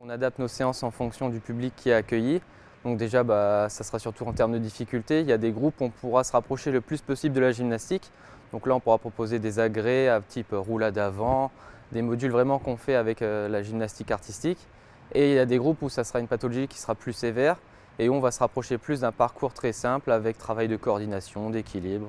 On adapte nos séances en fonction du public qui est accueilli. Donc déjà, ça sera surtout en termes de difficulté. Il y a des groupes où on pourra se rapprocher le plus possible de la gymnastique. Donc là, on pourra proposer des agrès à type roulade avant, des modules vraiment qu'on fait avec la gymnastique artistique. Et il y a des groupes où ça sera une pathologie qui sera plus sévère et où on va se rapprocher plus d'un parcours très simple avec travail de coordination, d'équilibre.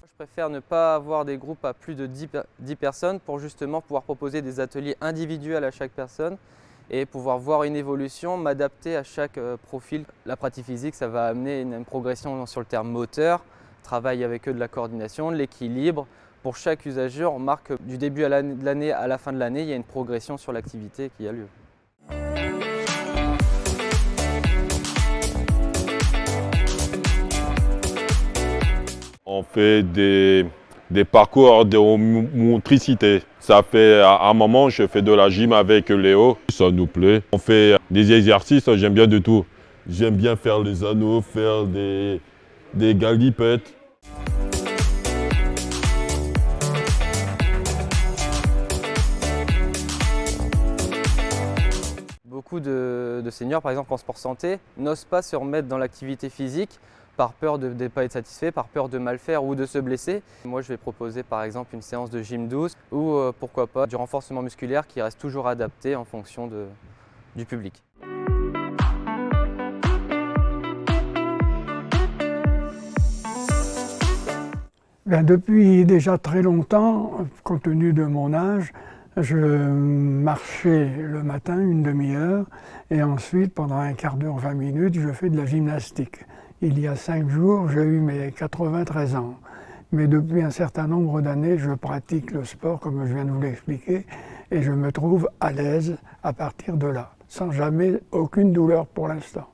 Je préfère ne pas avoir des groupes à plus de 10 personnes pour justement pouvoir proposer des ateliers individuels à chaque personne et pouvoir voir une évolution, m'adapter à chaque profil. La pratique physique, ça va amener une progression sur le terme moteur, travail avec eux de la coordination, de l'équilibre. Pour chaque usager, on marque du début de l'année à la fin de l'année, il y a une progression sur l'activité qui a lieu. On fait des parcours de motricité. Ça fait à un moment, je fais de la gym avec Léo. Ça nous plaît. On fait des exercices, j'aime bien de tout. J'aime bien faire les anneaux, faire des galipettes. Beaucoup de seniors, par exemple en sport santé, n'osent pas se remettre dans l'activité physique par peur de ne pas être satisfait, par peur de mal faire ou de se blesser. Moi, je vais proposer par exemple une séance de gym douce ou pourquoi pas du renforcement musculaire qui reste toujours adapté en fonction du public. Depuis déjà très longtemps, compte tenu de mon âge, je marchais le matin une demi-heure et ensuite, pendant un quart d'heure, 20 minutes, je fais de la gymnastique. Il y a 5 jours, j'ai eu mes 93 ans. Mais depuis un certain nombre d'années, je pratique le sport, comme je viens de vous l'expliquer, et je me trouve à l'aise à partir de là, sans jamais aucune douleur pour l'instant.